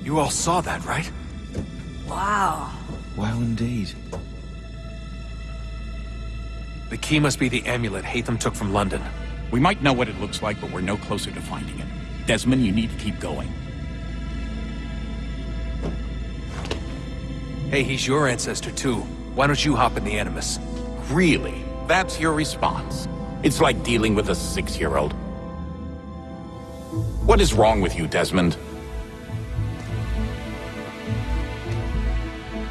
You all saw that, right? Wow. Well, indeed. The key must be the amulet Hatham took from London. We might know what it looks like, but we're no closer to finding it. Desmond, you need to keep going. Hey, he's your ancestor too. Why don't you hop in the Animus? Really? That's your response? It's like dealing with a 6-year-old. What is wrong with you, Desmond?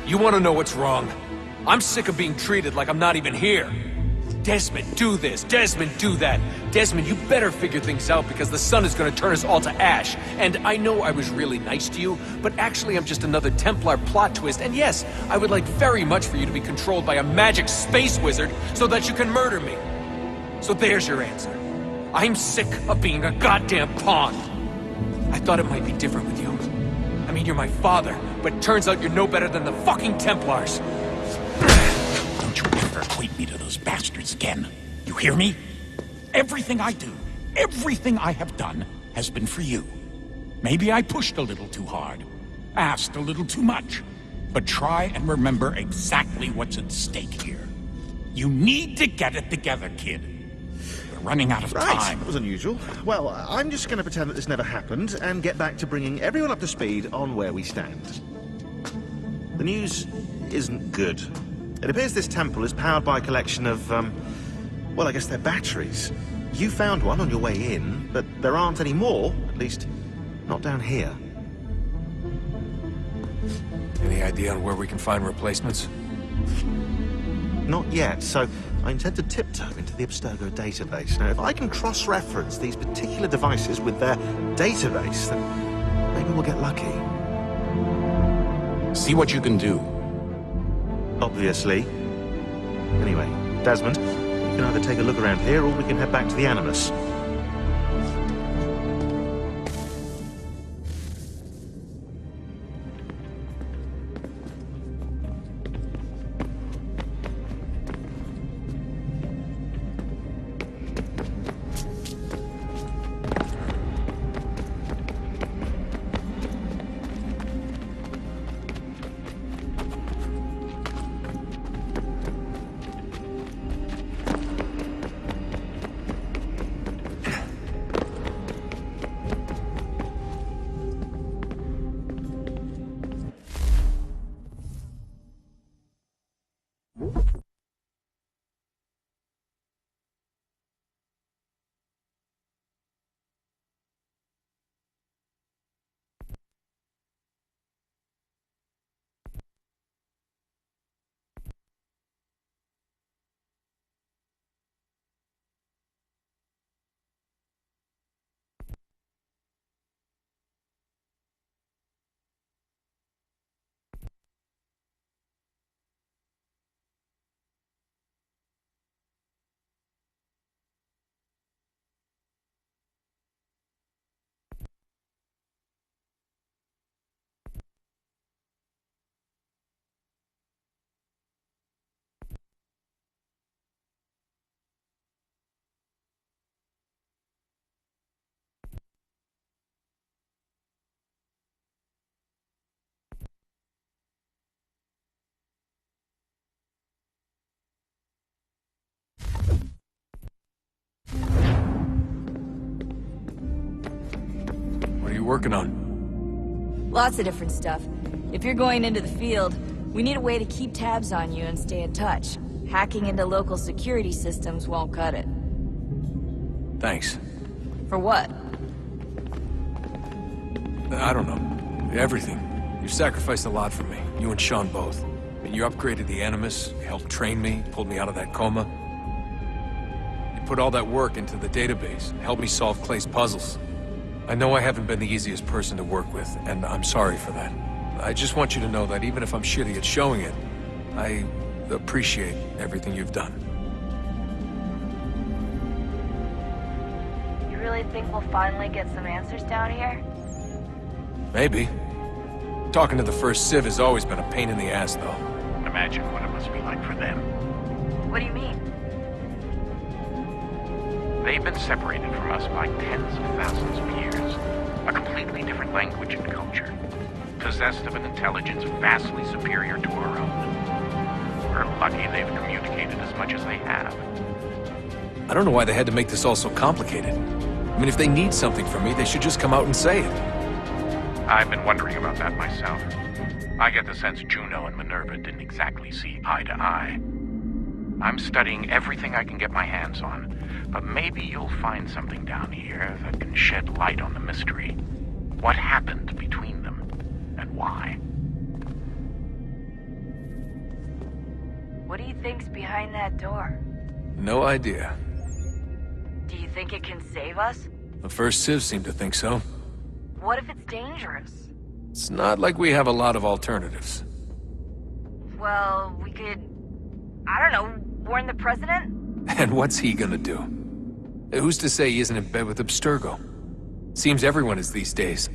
You want to know what's wrong? I'm sick of being treated like I'm not even here. Desmond, do this. Desmond, do that. Desmond, you better figure things out because the sun is going to turn us all to ash. And I know I was really nice to you, but actually I'm just another Templar plot twist. And yes, I would like very much for you to be controlled by a magic space wizard so that you can murder me. So there's your answer. I'm sick of being a goddamn pawn. I thought it might be different with you. I mean, you're my father, but turns out you're no better than the fucking Templars. Don't you ever equate me to those bastards again. You hear me? Everything I do, everything I have done, has been for you. Maybe I pushed a little too hard, asked a little too much, but try and remember exactly what's at stake here. You need to get it together, kid. We're running out of time. That was unusual. Well, I'm just going to pretend that this never happened and get back to bringing everyone up to speed on where we stand. The news isn't good. It appears this temple is powered by a collection of, well, I guess they're batteries. You found one on your way in, but there aren't any more, at least not down here. Any idea on where we can find replacements? Not yet, so I intend to tiptoe into the Abstergo database. Now, if I can cross-reference these particular devices with their database, then maybe we'll get lucky. See what you can do. Obviously. Anyway, Desmond, you can either take a look around here or we can head back to the Animus. What are you working on? Lots of different stuff. If you're going into the field, we need a way to keep tabs on you and stay in touch. Hacking into local security systems won't cut it. Thanks. For what? I don't know. Everything. You've sacrificed a lot for me. You and Sean both. And you upgraded the Animus, you helped train me, pulled me out of that coma. You put all that work into the database, helped me solve Clay's puzzles. I know I haven't been the easiest person to work with, and I'm sorry for that. I just want you to know that even if I'm shitty at showing it, I appreciate everything you've done. You really think we'll finally get some answers down here? Maybe. Talking to the first Civ has always been a pain in the ass, though. Imagine what it must be like for them. What do you mean? They've been separated from us by tens of thousands of years. A completely different language and culture. possessed of an intelligence vastly superior to our own. We're lucky they've communicated as much as they have. I don't know why they had to make this all so complicated. I mean, if they need something from me, they should just come out and say it. I've been wondering about that myself. I get the sense Juno and Minerva didn't exactly see eye to eye. I'm studying everything I can get my hands on, but maybe you'll find something down here that can shed light on the mystery. What happened between them, and why? What do you think's behind that door? No idea. Do you think it can save us? The first civs seem to think so. What if it's dangerous? It's not like we have a lot of alternatives. Well, we could... I don't know, warn the president? And what's he gonna do? Who's to say he isn't in bed with Abstergo? Seems everyone is these days.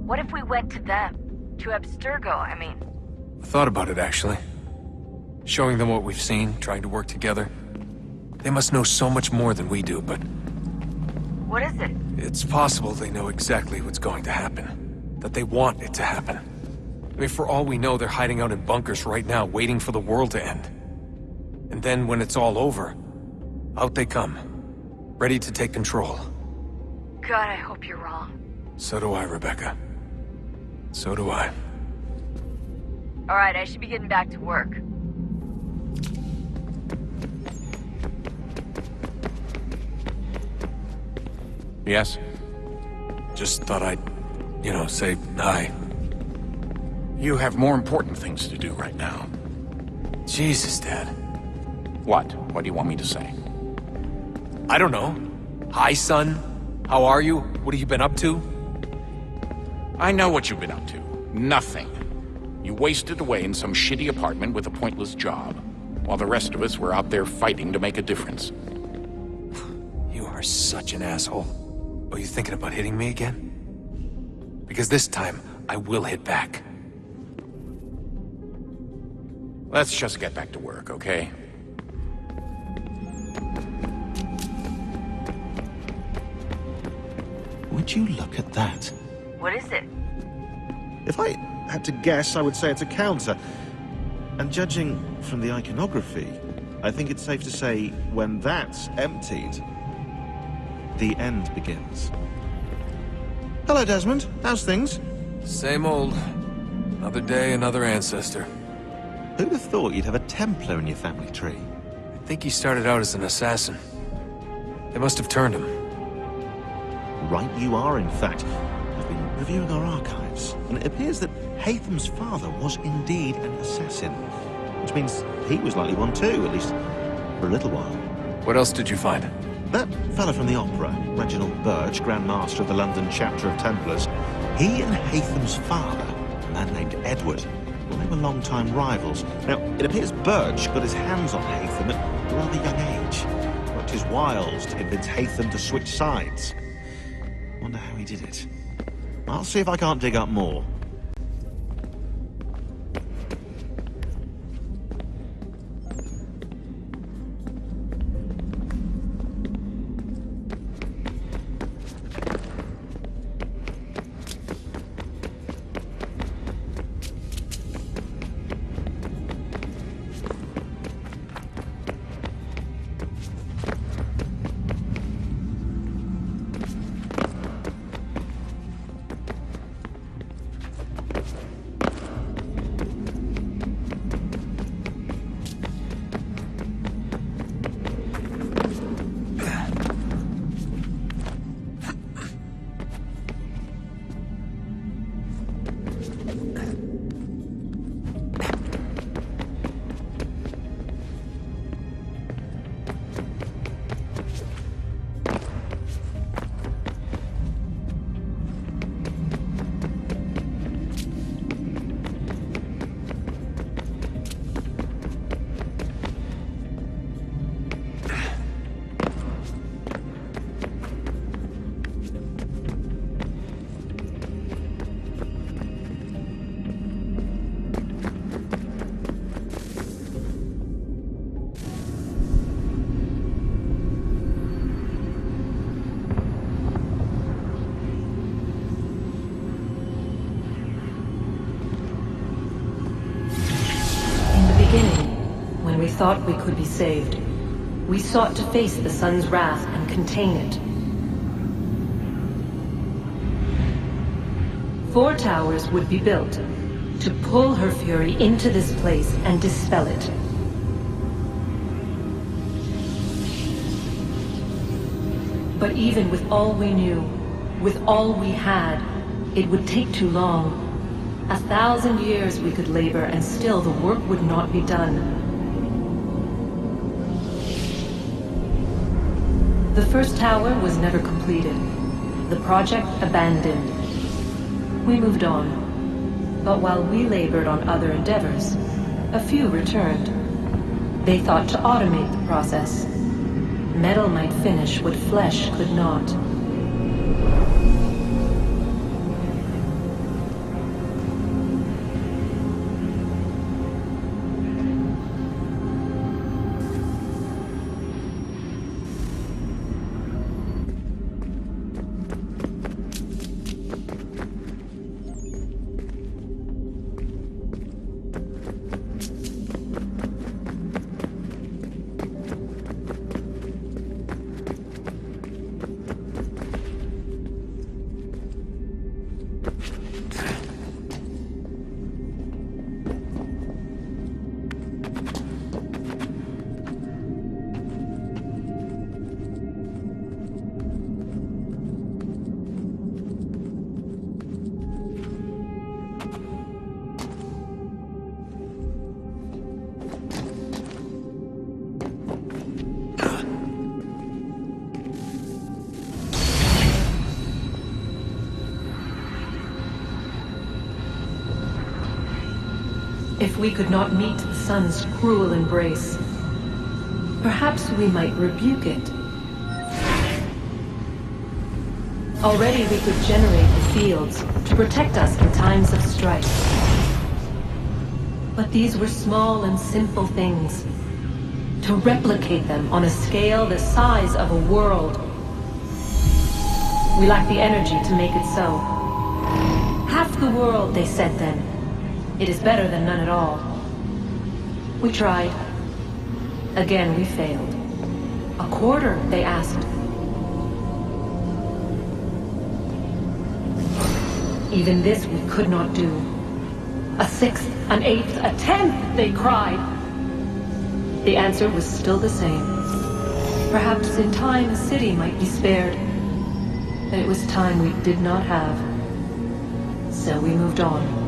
What if we went to them? To Abstergo, I mean. I thought about it, actually. Showing them what we've seen, trying to work together. They must know so much more than we do, but... What is it? It's possible they know exactly what's going to happen. That they want it to happen. I mean, for all we know, they're hiding out in bunkers right now, waiting for the world to end. And then when it's all over, out they come. Ready to take control. God, I hope you're wrong. So do I, Rebecca. So do I. Alright, I should be getting back to work. Yes? Just thought I'd, say hi. You have more important things to do right now. Jesus, Dad. What? What do you want me to say? I don't know. Hi, son. How are you? What have you been up to? I know what you've been up to. Nothing. You wasted away in some shitty apartment with a pointless job, while the rest of us were out there fighting to make a difference. You are such an asshole. Are you thinking about hitting me again? Because this time, I will hit back. Let's just get back to work, okay? Would you look at that? What is it? If I had to guess, I would say it's a counter. And judging from the iconography, I think it's safe to say when that's emptied, the end begins. Hello, Desmond. How's things? Same old. Another day, another ancestor. Who'd have thought you'd have a Templar in your family tree? I think he started out as an assassin. They must have turned him. Right you are, in fact. I've been reviewing our archives, and it appears that Haytham's father was indeed an assassin. Which means he was likely one too, at least for a little while. What else did you find? That fella from the opera, Reginald Birch, Grand Master of the London chapter of Templars, he and Haytham's father, a man named Edward, well, they were long-time rivals. Now, it appears Birch got his hands on Haytham at a rather young age. Worked his wiles to convince Haytham to switch sides. Wonder how he did it. I'll see if I can't dig up more. thought we could be saved. We sought to face the sun's wrath and contain it. 4 towers would be built to pull her fury into this place and dispel it. But even with all we knew, with all we had, it would take too long. 1,000 years we could labor and still the work would not be done. The first tower was never completed. The project abandoned. We moved on. But while we labored on other endeavors, a few returned. They thought to automate the process. Metal might finish what flesh could not. If we could not meet the sun's cruel embrace, perhaps we might rebuke it. Already we could generate the fields to protect us in times of strife. But these were small and simple things. To replicate them on a scale the size of a world, we lack the energy to make it so. Half the world, they said then. It is better than none at all. We tried. Again, we failed. A quarter, they asked. Even this we could not do. A 6th, an 8th, a 10th, they cried. The answer was still the same. Perhaps in time a city might be spared. But it was time we did not have. So we moved on.